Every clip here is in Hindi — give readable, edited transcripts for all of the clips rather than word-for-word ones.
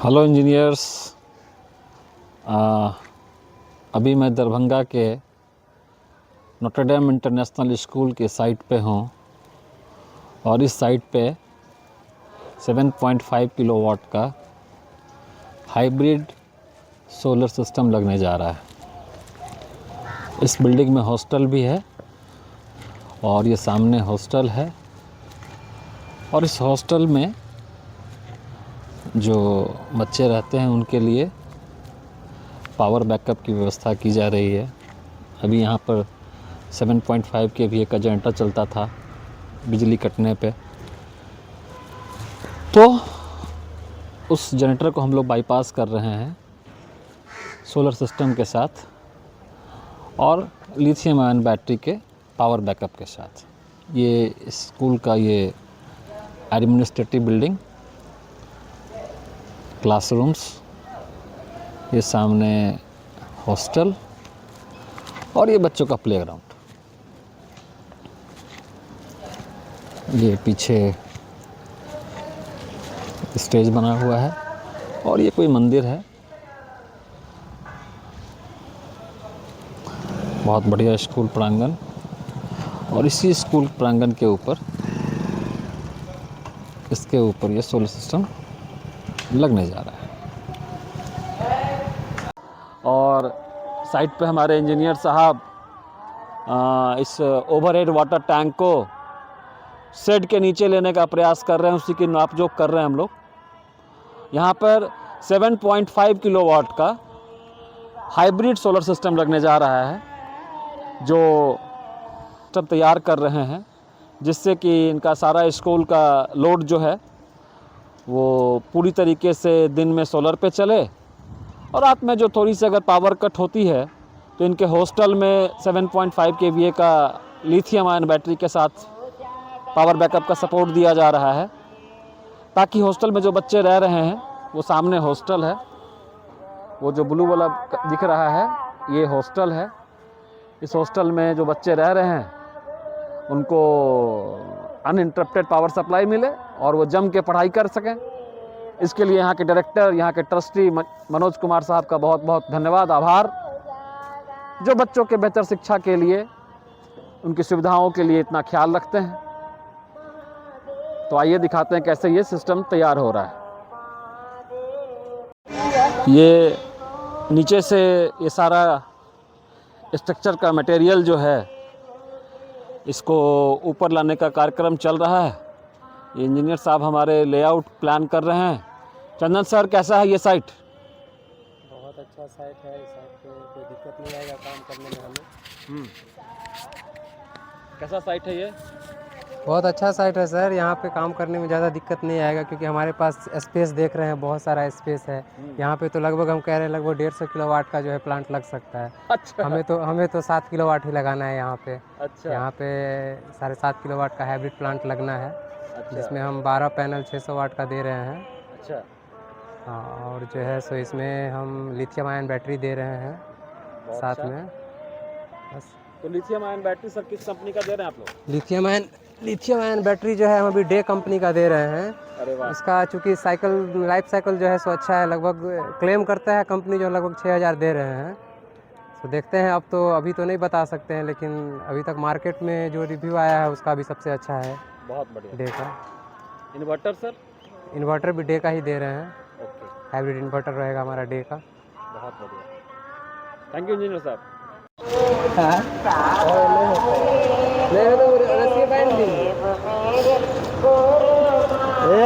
Hello engineers. अभी मैं दरभंगा के नोटर डेम इंटरनेशनल स्कूल के साइट पे हूँ और इस साइट पे 7.5 किलोवाट का हाइब्रिड सोलर सिस्टम लगने जा रहा है। इस बिल्डिंग में हॉस्टल भी है और ये सामने हॉस्टल है और इस हॉस्टल में जो बच्चे रहते हैं उनके लिए पावर बैकअप की व्यवस्था की जा रही है। अभी यहाँ पर 7.5 के भी एक जनरेटर चलता था बिजली कटने पे, तो उस जनरेटर को हम लोग बाईपास कर रहे हैं सोलर सिस्टम के साथ और लिथियम आयन बैटरी के पावर बैकअप के साथ। ये स्कूल का ये एडमिनिस्ट्रेटिव बिल्डिंग, क्लासरूम्स, ये सामने हॉस्टल और ये बच्चों का प्लेग्राउंड। ये पीछे स्टेज बना हुआ है और ये कोई मंदिर है। बहुत बढ़िया स्कूल प्रांगण और इसी स्कूल प्रांगण के ऊपर इसके ऊपर ये सोलर सिस्टम लगने जा रहा है। और साइट पे हमारे इंजीनियर साहब इस ओवरहेड वाटर टैंक को शेड के नीचे लेने का प्रयास कर रहे हैं, उसी की नापजोख कर रहे हैं हम लोग। यहाँ पर 7.5 किलोवाट का हाइब्रिड सोलर सिस्टम लगने जा रहा है, जो सब तैयार कर रहे हैं, जिससे कि इनका सारा स्कूल का लोड जो है वो पूरी तरीके से दिन में सोलर पे चले और रात में जो थोड़ी सी अगर पावर कट होती है तो इनके हॉस्टल में 7.5 kVA का लिथियम आयन बैटरी के साथ पावर बैकअप का सपोर्ट दिया जा रहा है, ताकि हॉस्टल में जो बच्चे रह रहे हैं, वो सामने हॉस्टल है, वो जो ब्लू वाला दिख रहा है ये हॉस्टल है। इस हॉस्टल में जो बच्चे रह रहे हैं उनको अनइंटरप्टेड पावर सप्लाई मिले और वो जम के पढ़ाई कर सकें। इसके लिए यहाँ के डायरेक्टर, यहाँ के ट्रस्टी मनोज कुमार साहब का बहुत बहुत धन्यवाद, आभार, जो बच्चों के बेहतर शिक्षा के लिए, उनकी सुविधाओं के लिए इतना ख्याल रखते हैं। तो आइए दिखाते हैं कैसे ये सिस्टम तैयार हो रहा है। ये नीचे से ये सारा स्ट्रक्चर का मटेरियल जो है इसको ऊपर लाने का कार्यक्रम चल रहा है। ये इंजीनियर साहब हमारे लेआउट प्लान कर रहे हैं। चंदन सर, कैसा है ये साइट? बहुत अच्छा साइट है। इस साइट पे कोई दिक्कत नहीं आएगा काम करने में हमें। कैसा साइट है ये? बहुत अच्छा साइट है सर। यहाँ पे काम करने में ज़्यादा दिक्कत नहीं आएगा, क्योंकि हमारे पास स्पेस देख रहे हैं, बहुत सारा स्पेस है। यहाँ पे तो लगभग हम कह रहे हैं लगभग 150 किलोवाट का जो है प्लांट लग सकता है। अच्छा। हमें तो 7 किलोवाट ही लगाना है यहाँ पे। अच्छा। यहाँ पे 7.5 किलोवाट का हाइब्रिड प्लांट लगना है। अच्छा। जिसमें हम 12 पैनल 600 वाट का दे रहे हैं। अच्छा। हाँ, और जो है सो इसमें हम लिथियम आयन बैटरी दे रहे हैं साथ अच्छा। में। बस। तो लिथियम आयन बैटरी सर किस कंपनी का दे रहे हैं आप लोग? लिथियम आयन बैटरी जो है हम अभी डे कंपनी का दे रहे हैं। अरे वाह। इसका चूँकि लाइफ साइकिल जो है सो अच्छा है, लगभग क्लेम करता है कंपनी जो लगभग 6000 दे रहे हैं। तो देखते हैं, अब तो अभी तो नहीं बता सकते हैं, लेकिन अभी तक मार्केट में जो रिव्यू आया है उसका भी सबसे अच्छा है। बहुत बढ़िया। डे का इन्वर्टर सर? इन्वर्टर भी डे का ही दे रहे हैं। ओके, हाइब्रिड इन्वर्टर रहेगा हमारा डे का। बहुत बढ़िया। थैंक यू इंजीनियर साहब।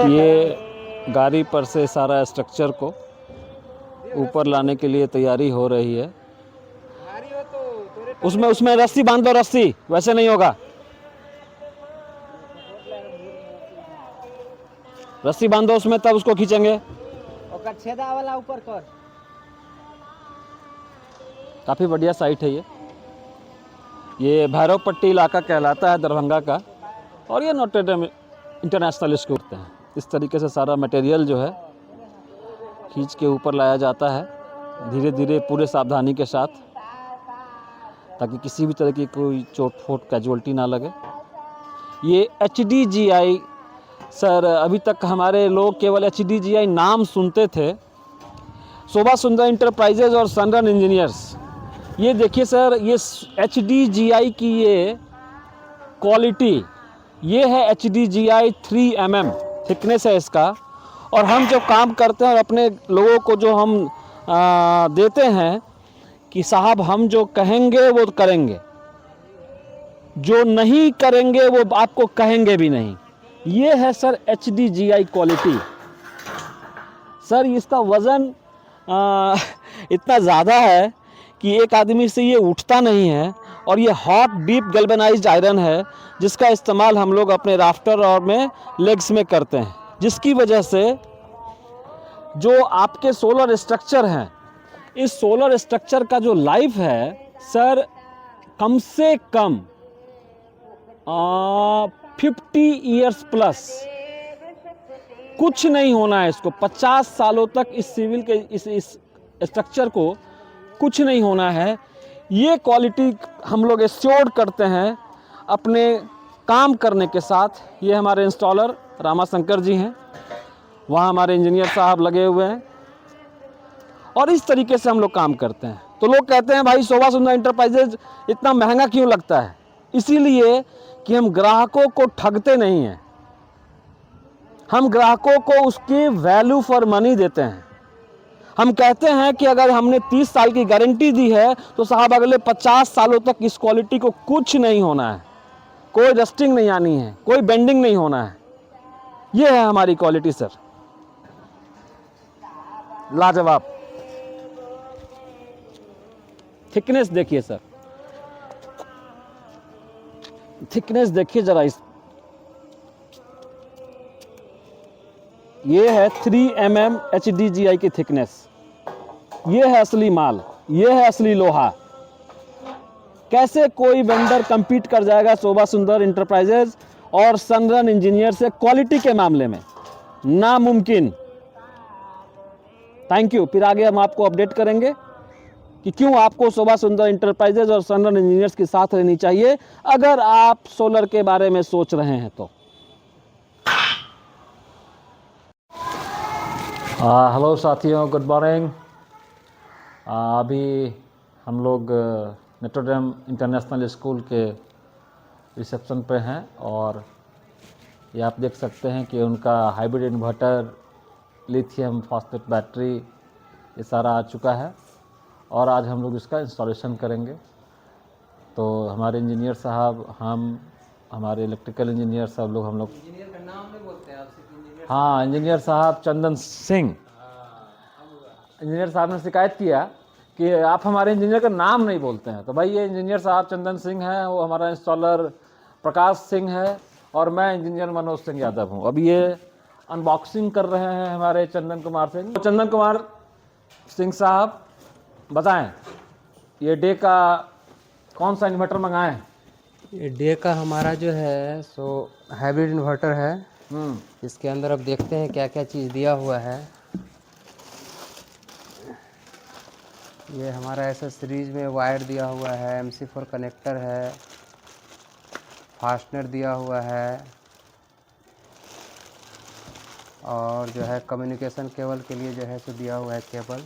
ये गाड़ी पर से सारा स्ट्रक्चर को ऊपर लाने के लिए तैयारी हो रही है। उसमें रस्सी बांध दो, रस्सी वैसे नहीं होगा। रस्सी बांधो उसमें, तब उसको खींचेंगे। और छेदा वाला ऊपर कर। काफ़ी बढ़िया साइट है ये भैरवपट्टी इलाका कहलाता है दरभंगा का, और ये नोटर डेम इंटरनेशनल स्कूल हैं। इस तरीके से सारा मटेरियल जो है खींच के ऊपर लाया जाता है धीरे धीरे, पूरे सावधानी के साथ, ताकि किसी भी तरह की कोई चोट फोट कैजुअल्टी ना लगे। ये HDGI सर, अभी तक हमारे लोग केवल HDGI नाम सुनते थे, शोभा सुंदर इंटरप्राइजेज और सनरन इंजीनियर्स, ये देखिए सर, ये HDGI की ये क्वालिटी, ये है HDGI 3 mm थिकनेस है इसका। और हम जो काम करते हैं और अपने लोगों को जो हम देते हैं कि साहब हम जो कहेंगे वो करेंगे, जो नहीं करेंगे वो आपको कहेंगे भी नहीं। ये है सर HDGI क्वालिटी। सर इसका वज़न इतना ज़्यादा है कि एक आदमी से ये उठता नहीं है। और ये हॉट डीप गैल्वेनाइज्ड आयरन है जिसका इस्तेमाल हम लोग अपने राफ्टर और में लेग्स में करते हैं, जिसकी वजह से जो आपके सोलर स्ट्रक्चर हैं, इस सोलर स्ट्रक्चर का जो लाइफ है सर, कम से कम 50 ईयर्स प्लस। कुछ नहीं होना है इसको, 50 सालों तक इस सिविल के इस स्ट्रक्चर को कुछ नहीं होना है। ये क्वालिटी हम लोग एश्योर्ड करते हैं अपने काम करने के साथ। ये हमारे इंस्टॉलर रामाशंकर जी हैं, वहाँ हमारे इंजीनियर साहब लगे हुए हैं, और इस तरीके से हम लोग काम करते हैं। तो लोग कहते हैं भाई शोभा सुंदर इंटरप्राइजेज इतना महंगा क्यों लगता है? इसीलिए कि हम ग्राहकों को ठगते नहीं हैं, हम ग्राहकों को उसकी वैल्यू फॉर मनी देते हैं। हम कहते हैं कि अगर हमने 30 साल की गारंटी दी है तो साहब अगले 50 सालों तक इस क्वालिटी को कुछ नहीं होना है, कोई रस्टिंग नहीं आनी है, कोई बेंडिंग नहीं होना है। ये है हमारी क्वालिटी सर, लाजवाब। थिकनेस देखिए सर, थिकनेस देखिए जरा इस, ये है 3 mm HDGI की थिकनेस। ये है असली माल, ये है असली लोहा। कैसे कोई वेंडर compete कर जाएगा शोभा सुंदर इंटरप्राइजेज और सनरन इंजीनियर से क्वालिटी के मामले में? नामुमकिन। Thank you. फिर आगे हम आपको अपडेट करेंगे कि क्यों आपको शोभा सुंदर इंटरप्राइजेज और सनरन इंजीनियर्स के साथ रहनी चाहिए अगर आप सोलर के बारे में सोच रहे हैं तो। हेलो साथियों, गुड मॉर्निंग। अभी हम लोग नोट्रे-डेम इंटरनेशनल स्कूल के रिसेप्शन पे हैं और ये आप देख सकते हैं कि उनका hybrid inverter, lithium phosphate battery, ये सारा आ चुका है और आज हम लोग इसका इंस्टॉलेशन करेंगे। तो हमारे इंजीनियर साहब, हमारे इलेक्ट्रिकल इंजीनियर सब लोग, हम लोग इंजीनियर का नाम नहीं बोलते आप, सिर्फ इंजीनियर। हाँ, इंजीनियर साहब चंदन सिंह। इंजीनियर साहब ने शिकायत किया कि आप हमारे इंजीनियर का नाम नहीं बोलते हैं। तो भाई ये इंजीनियर साहब चंदन सिंह हैं, वो हमारा इंस्टॉलर प्रकाश सिंह है और मैं इंजीनियर मनोज सिंह यादव हूँ। अब ये अनबॉक्सिंग कर रहे हैं हमारे चंदन कुमार सिंह। तो चंदन कुमार सिंह साहब बताएं, ये डे का कौन सा इन्वर्टर मंगाएं? ये डे का हमारा जो है सो हाइब्रिड इन्वर्टर है। इसके अंदर अब देखते हैं क्या क्या चीज़ दिया हुआ है। ये हमारा ऐसा सीरीज में वायर दिया हुआ है, MC4 कनेक्टर है, फास्टनर दिया हुआ है और जो है कम्युनिकेशन केबल के लिए जो है सो दिया हुआ है केबल।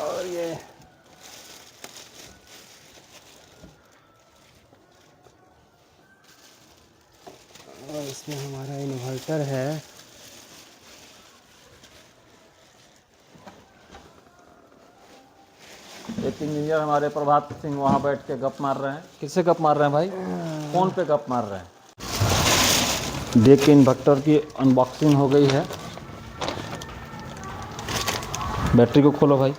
और ये और इसमें हमारा इन्वर्टर है। एक इंजीनियर हमारे प्रभात सिंह वहाँ बैठ के गप मार रहे हैं। किससे गप मार रहे हैं भाई? फ़ोन पे गप मार रहे हैं। डे के इन्वर्टर की अनबॉक्सिंग हो गई है। बैटरी को खोलो भाई।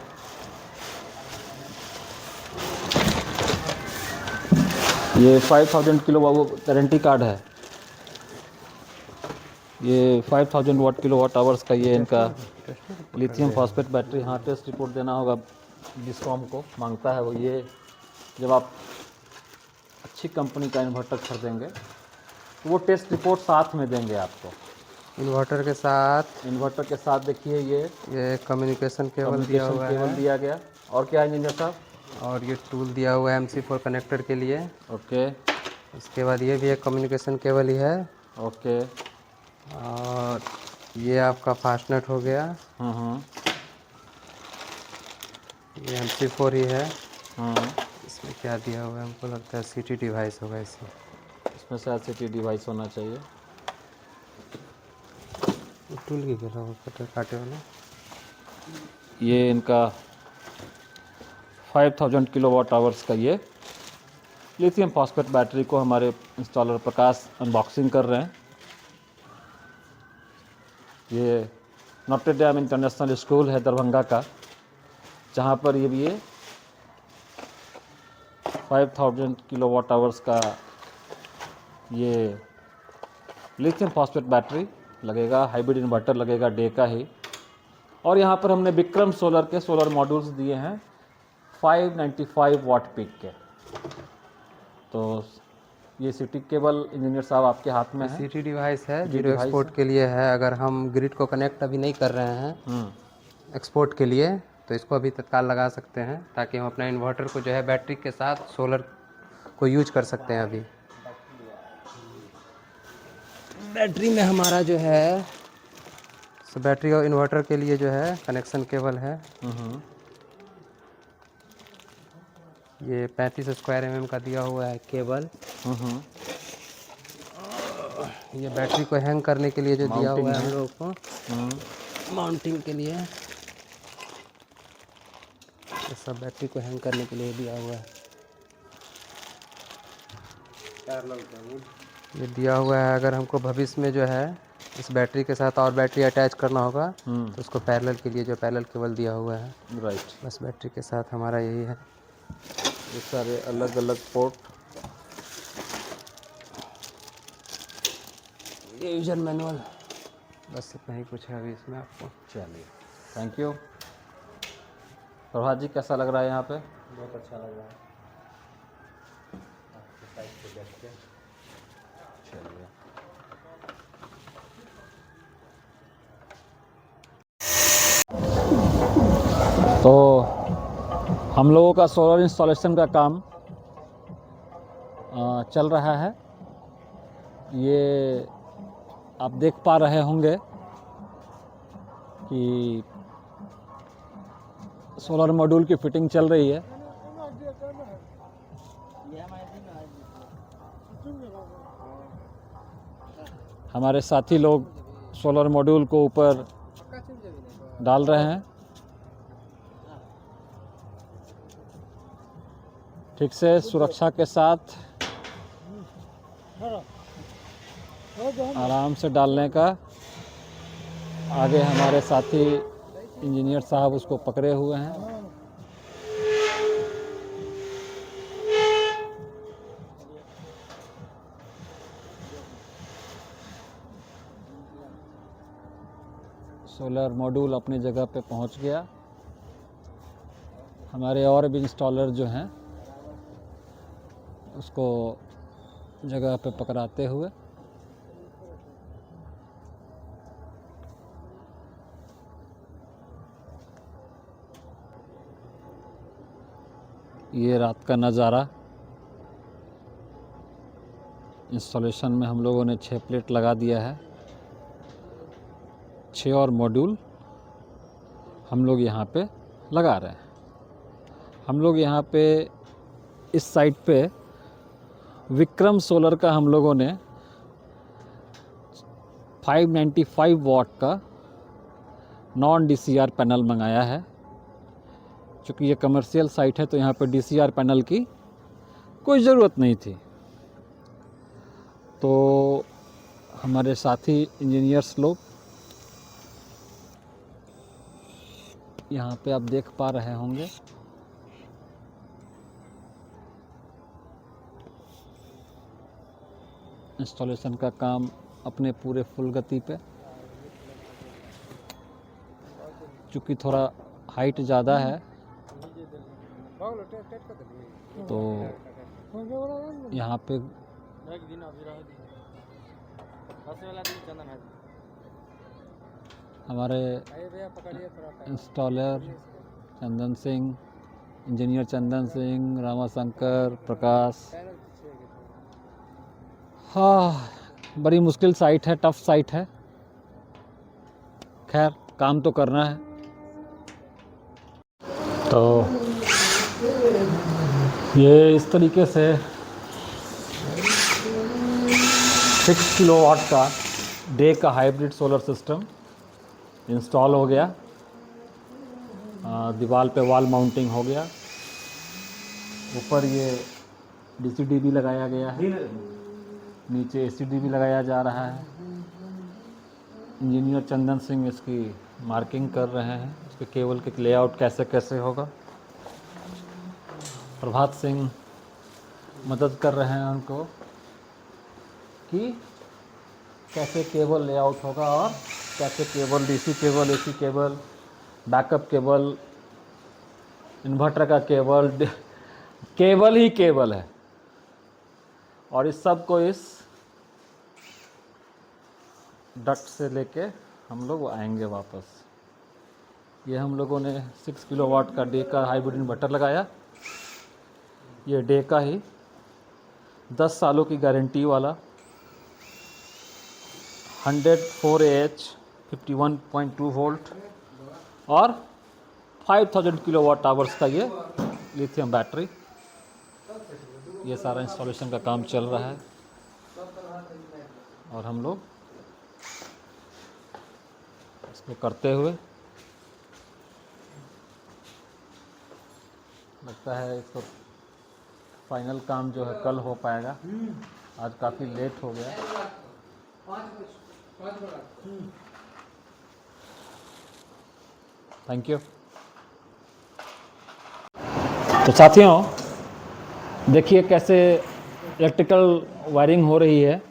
ये 5000 किलो गारंटी कार्ड है। ये 5000 वाट किलो वाट आवर्स का ये इनका लिथियम फॉस्फेट बैटरी। हाँ, टेस्ट रिपोर्ट देना होगा डिस्कॉम को, मांगता है वो। ये जब आप अच्छी कंपनी का इन्वर्टर खरीदेंगे तो वो टेस्ट रिपोर्ट साथ में देंगे आपको, इन्वर्टर के साथ। इन्वर्टर के साथ देखिए ये कम्युनिकेशन केबल दिया हुआ केबल है दिया गया। और क्या है इंजीनियर साहब? और ये टूल दिया हुआ है MC4 कनेक्टर के लिए। ओके। उसके बाद ये भी एक कम्युनिकेशन केबल ही है। ओके। और ये आपका फास्टनेट हो गया, हाँ ये MC4 ही है। हाँ। इसमें क्या दिया हुआ है, हमको लगता है CT डिवाइस होगा इसमें। इसमें शायद सिटी डिवाइस होना चाहिए। टूल की गिरा कटर काटे वाला। ये इनका 5000 किलोवाट आवर्स का ये लिथियम फॉस्फेट बैटरी को हमारे इंस्टॉलर प्रकाश अनबॉक्सिंग कर रहे हैं। ये नॉट्रे डैम इंटरनेशनल स्कूल है दरभंगा का, जहाँ पर ये 5000 किलोवाट आवर्स का ये लिथियम फॉस्फेट बैटरी लगेगा, हाइब्रिड इन्वर्टर लगेगा डे का ही। और यहाँ पर हमने विक्रम सोलर के सोलर मॉड्यूल्स दिए हैं 595 वाट पीक के। तो ये सिटी केबल इंजीनियर साहब आपके हाथ में है। CT डिवाइस है, CT जीरो डिवाइस एक्सपोर्ट के लिए है। अगर हम ग्रिड को कनेक्ट अभी नहीं कर रहे हैं एक्सपोर्ट के लिए, तो इसको अभी तत्काल लगा सकते हैं, ताकि हम अपना इन्वर्टर को जो है बैटरी के साथ सोलर को यूज कर सकते हैं। अभी बैटरी में हमारा जो है बैटरी और इन्वर्टर के लिए जो है कनेक्शन केबल है। ये 35 स्क्वायर mm का दिया हुआ है केबल। ये बैटरी को हैंग करने के लिए जो दिया हुआ है हम लोग को माउंटिंग के लिए, ये सब बैटरी को हैंग करने के लिए दिया हुआ है। ये दिया हुआ है, अगर हमको भविष्य में जो है इस बैटरी के साथ और बैटरी अटैच करना होगा तो उसको पैरेलल के लिए जो पैरेलल केबल दिया हुआ है। राइट। बस बैटरी के साथ हमारा यही है। ये सारे अलग अलग पोर्ट। ये यूजर मैनुअल, बस इतना ही कुछ है अभी इसमें आपको। चलिए, थैंक यू। प्रभात जी कैसा लग रहा है यहाँ पे? बहुत अच्छा लग रहा है। चलिए, तो हम लोगों का सोलर इंस्टॉलेशन का काम चल रहा है। ये आप देख पा रहे होंगे कि सोलर मॉड्यूल की फिटिंग चल रही है। हमारे साथी लोग सोलर मॉड्यूल को ऊपर डाल रहे हैं। ठीक से सुरक्षा के साथ आराम से डालने का। आगे हमारे साथी इंजीनियर साहब उसको पकड़े हुए हैं। सोलर मॉड्यूल अपनी जगह पे पहुंच गया। हमारे और भी इंस्टॉलर जो हैं उसको जगह पे पकड़ाते हुए ये रात का नज़ारा। इंस्टॉलेशन में हम लोगों ने 6 प्लेट लगा दिया है। 6 और मॉड्यूल हम लोग यहाँ पे लगा रहे हैं। हम लोग यहाँ पे इस साइड पे विक्रम सोलर का हम लोगों ने 595 वाट का नॉन DCR पैनल मंगाया है। चूँकि ये कमर्शियल साइट है तो यहाँ पे DCR पैनल की कोई ज़रूरत नहीं थी। तो हमारे साथी इंजीनियर्स लोग यहाँ पे आप देख पा रहे होंगे इंस्टॉलेशन का काम अपने पूरे फुल गति पे। चूँकि थोड़ा हाइट ज़्यादा है तो यहाँ पे हमारे इंस्टॉलर चंदन सिंह, इंजीनियर चंदन सिंह, रामाशंकर, प्रकाश। हाँ, बड़ी मुश्किल साइट है, टफ साइट है। खैर काम तो करना है। तो ये इस तरीके से 6 किलोवाट का डे का हाइब्रिड सोलर सिस्टम इंस्टॉल हो गया। दीवार पे वॉल माउंटिंग हो गया। ऊपर ये डीसीडीबी लगाया गया है, नीचे एसीडीबी लगाया जा रहा है। इंजीनियर चंदन सिंह इसकी मार्किंग कर रहे हैं, इसके केबल के लेआउट कैसे कैसे होगा। प्रभात सिंह मदद कर रहे हैं उनको कि कैसे केबल लेआउट होगा और कैसे cable, DC cable, AC cable, backup cable, inverter का केबल, केबल ही केबल है। और इस सब को इस डक्ट से लेके हम लोग आएंगे वापस। ये हम लोगों ने 6 किलोवाट का डे का हाइब्रिड इन्वर्टर लगाया। ये डे का ही 10 सालों की गारंटी वाला 104Ah 51.2 वोल्ट और 5000 किलोवाट आवर्स का ये लिथियम बैटरी। ये सारा इंस्टॉलेशन का काम चल रहा है और हम लोग इसको करते हुए लगता है इसको फाइनल काम जो है कल हो पाएगा। आज काफ़ी लेट हो गया। Thank you. तो साथियों देखिए कैसे इलेक्ट्रिकल वायरिंग हो रही है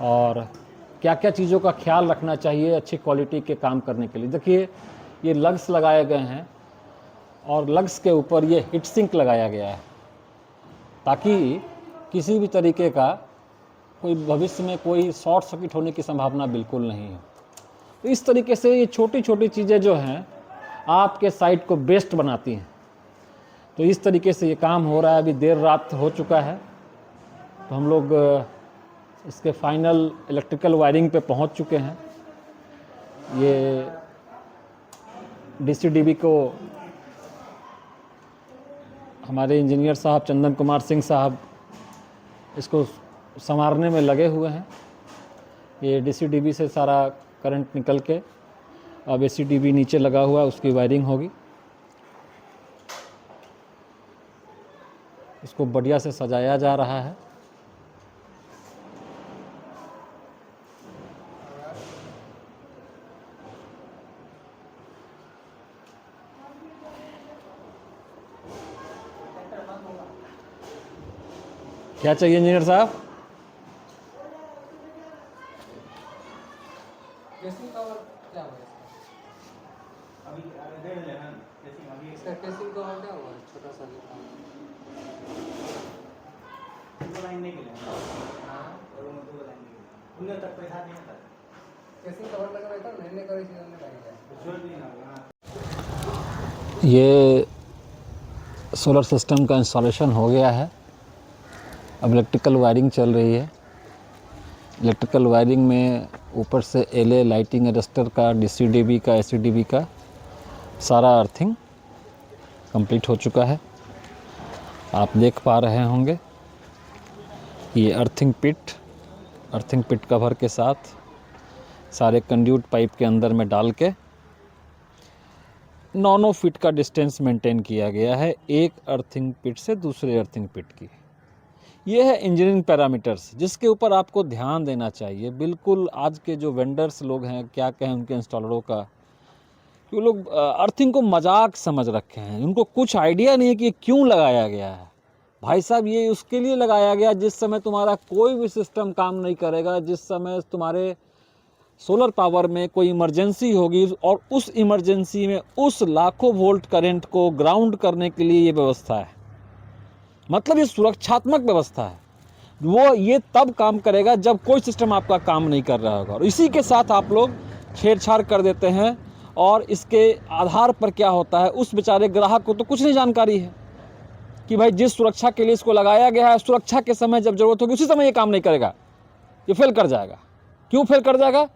और क्या क्या चीज़ों का ख्याल रखना चाहिए अच्छी क्वालिटी के काम करने के लिए। देखिए ये लग्स लगाए गए हैं और लग्स के ऊपर ये हीट सिंक लगाया गया है ताकि किसी भी तरीके का कोई भविष्य में कोई शॉर्ट सर्किट होने की संभावना बिल्कुल नहीं है। तो इस तरीके से ये छोटी छोटी चीज़ें जो हैं आपके साइट को बेस्ट बनाती हैं। तो इस तरीके से ये काम हो रहा है। अभी देर रात हो चुका है तो हम लोग इसके फाइनल इलेक्ट्रिकल वायरिंग पे पहुंच चुके हैं। ये डीसीडीबी को हमारे इंजीनियर साहब चंदन कुमार सिंह साहब इसको संवारने में लगे हुए हैं। ये डीसीडीबी से सारा करंट निकल के अब एसीडीबी नीचे लगा हुआ है, उसकी वायरिंग होगी। इसको बढ़िया से सजाया जा रहा है। क्या चाहिए इंजीनियर साहब? केसिंग कवर क्या हुआ इसका? अभी दे रहे हैं केसिंग अभी इसका केसिंग कवर क्या हुआ? छोटा सा दो लाइन नहीं मिले। हाँ और उन दो लाइन मिले। उन्हें तक पैसा नहीं था। केसिंग कवर लगा रहता है, नहीं करी चीज़ हमने लगाई है। जोड़ नहीं ना। ये सोलर सिस्टम का इंस्टॉलेशन हो गया है। अब इलेक्ट्रिकल वायरिंग चल रही है। इलेक्ट्रिकल वायरिंग में ऊपर से एलए लाइटिंग अरेस्टर का, डीसीडीबी का, एसीडीबी का सारा अर्थिंग कंप्लीट हो चुका है। आप देख पा रहे होंगे ये अर्थिंग पिट कवर के साथ सारे कंड्यूट पाइप के अंदर में डाल के 9 फीट का डिस्टेंस मेंटेन किया गया है एक अर्थिंग पिट से दूसरे अर्थिंग पिट की। ये है इंजीनियरिंग पैरामीटर्स जिसके ऊपर आपको ध्यान देना चाहिए। बिल्कुल आज के जो वेंडर्स लोग हैं, क्या कहें उनके इंस्टॉलरों का, कि वो लोग अर्थिंग को मजाक समझ रखे हैं। उनको कुछ आइडिया नहीं है कि ये क्यों लगाया गया है। भाई साहब ये उसके लिए लगाया गया जिस समय तुम्हारा कोई भी सिस्टम काम नहीं करेगा, जिस समय तुम्हारे सोलर पावर में कोई इमरजेंसी होगी और उस इमरजेंसी में उस लाखों वोल्ट करंट को ग्राउंड करने के लिए ये व्यवस्था है। मतलब ये सुरक्षात्मक व्यवस्था है। वो ये तब काम करेगा जब कोई सिस्टम आपका काम नहीं कर रहा होगा। और इसी के साथ आप लोग छेड़छाड़ कर देते हैं और इसके आधार पर क्या होता है, उस बेचारे ग्राहक को तो कुछ नहीं जानकारी है कि भाई जिस सुरक्षा के लिए इसको लगाया गया है, सुरक्षा के समय जब जरूरत होगी उसी समय ये काम नहीं करेगा, ये फेल कर जाएगा। क्यों फेल कर जाएगा?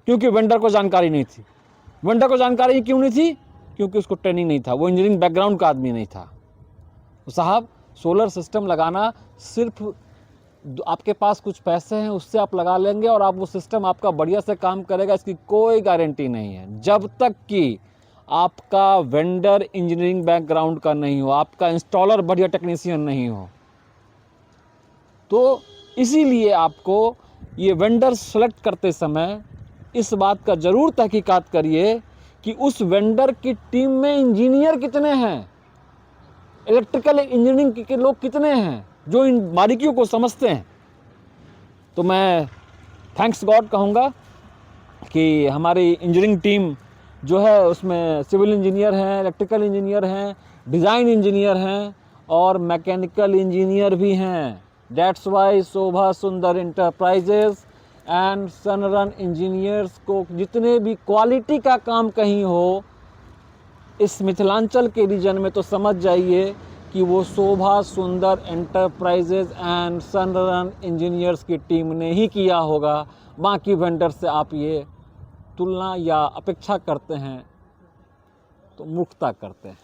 क्योंकि वेंडर को जानकारी नहीं थी। वेंडर को जानकारी क्यों नहीं थी? क्योंकि उसको ट्रेनिंग नहीं था, वो इंजीनियरिंग बैकग्राउंड का आदमी नहीं था। तो साहब सोलर सिस्टम लगाना सिर्फ आपके पास कुछ पैसे हैं उससे आप लगा लेंगे और आप वो सिस्टम आपका बढ़िया से काम करेगा, इसकी कोई गारंटी नहीं है। जब तक कि आपका वेंडर इंजीनियरिंग बैकग्राउंड का नहीं हो, आपका इंस्टॉलर बढ़िया टेक्नीशियन नहीं हो। तो इसीलिए आपको ये वेंडर सेलेक्ट करते समय इस बात का ज़रूर तहकीकात करिए कि उस वेंडर की टीम में इंजीनियर कितने हैं, इलेक्ट्रिकल इंजीनियरिंग के लोग कितने हैं जो इन बारीकियों को समझते हैं। तो मैं थैंक्स गॉड कहूँगा कि हमारी इंजीनियरिंग टीम जो है उसमें सिविल इंजीनियर हैं, इलेक्ट्रिकल इंजीनियर हैं, डिज़ाइन इंजीनियर हैं और मैकेनिकल इंजीनियर भी हैं। दैट्स वाई शोभा सुंदर इंटरप्राइजेज एंड सनरन इंजीनियर्स को जितने भी क्वालिटी का काम कहीं हो इस मिथिलांचल के रीजन में, तो समझ जाइए कि वो शोभा सुंदर एंटरप्राइजेज एंड सनरन इंजीनियर्स की टीम ने ही किया होगा। बाकी वेंडर से आप ये तुलना या अपेक्षा करते हैं तो मूर्खता करते हैं।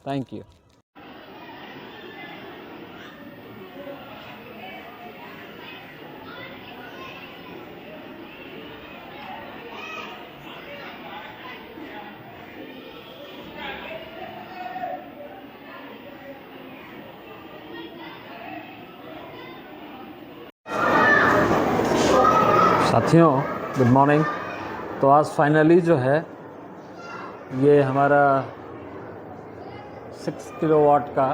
Thank you. साथियों गुड मॉर्निंग। तो आज फाइनली जो है ये हमारा 6 किलोवाट का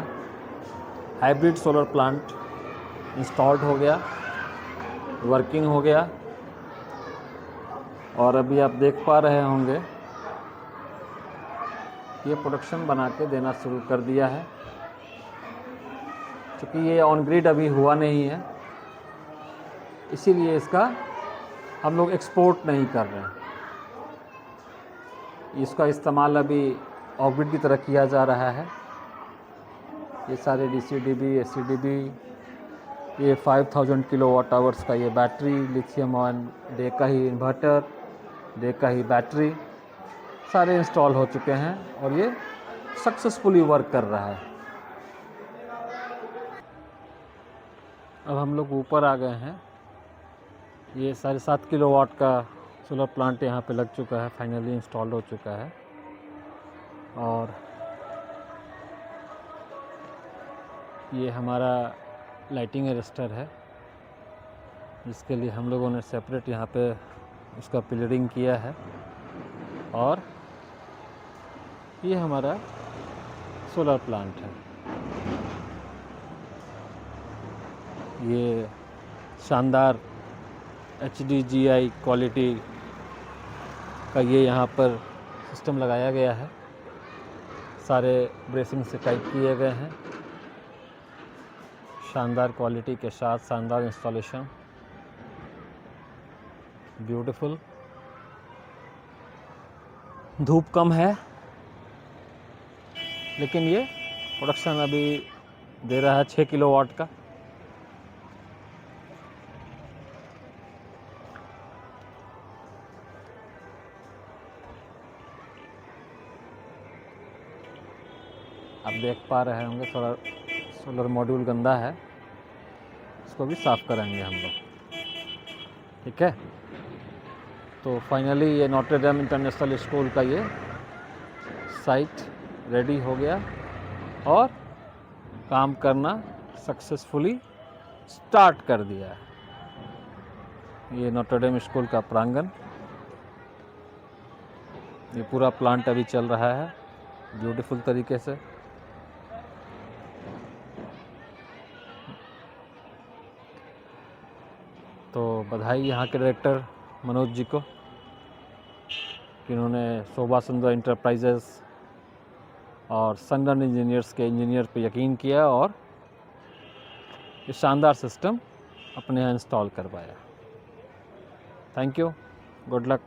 हाइब्रिड सोलर प्लांट इंस्टॉल्ड हो गया, वर्किंग हो गया और अभी आप देख पा रहे होंगे ये प्रोडक्शन बना के देना शुरू कर दिया है। क्योंकि ये ऑन ग्रिड अभी हुआ नहीं है इसीलिए इसका हम लोग एक्सपोर्ट नहीं कर रहे हैं। इसका इस्तेमाल अभी ऑफ ग्रिड की तरह किया जा रहा है। ये सारे DCDB, ACDB, ये 5000 किलोवाट आवर्स का ये बैटरी, लिथियम आयन डे का ही इन्वर्टर, डे का ही बैटरी सारे इंस्टॉल हो चुके हैं और ये सक्सेसफुली वर्क कर रहा है। अब हम लोग ऊपर आ गए हैं। ये 7.5 किलोवाट का सोलर प्लांट यहाँ पे लग चुका है, फाइनली इंस्टॉल हो चुका है। और ये हमारा लाइटिंग अरेस्टर है जिसके लिए हम लोगों ने सेपरेट यहाँ पे उसका पिलरिंग किया है। और ये हमारा सोलर प्लांट है। ये शानदार HDGI क्वालिटी का ये यहाँ पर सिस्टम लगाया गया है। सारे ब्रेसिंग से टाइप किए गए हैं। शानदार क्वालिटी के साथ शानदार इंस्टॉलेशन, ब्यूटीफुल। धूप कम है लेकिन ये प्रोडक्शन अभी दे रहा है 6 किलोवाट का। आप देख पा रहे होंगे थोड़ा सोलर मॉड्यूल गंदा है, इसको भी साफ़ करेंगे हम लोग। ठीक है, तो फाइनली ये नोटर डेम इंटरनेशनल स्कूल का ये साइट रेडी हो गया और काम करना सक्सेसफुली स्टार्ट कर दिया है। ये नोटर डेम स्कूल का प्रांगण, ये पूरा प्लांट अभी चल रहा है ब्यूटीफुल तरीके से। तो बधाई यहाँ के डायरेक्टर मनोज जी को कि उन्होंने शोभा सुंदर इंटरप्राइजेस और सनरन इंजीनियर्स के इंजीनियर पे यकीन किया और ये शानदार सिस्टम अपने यहाँ इंस्टॉल करवाया। Thank you, good luck.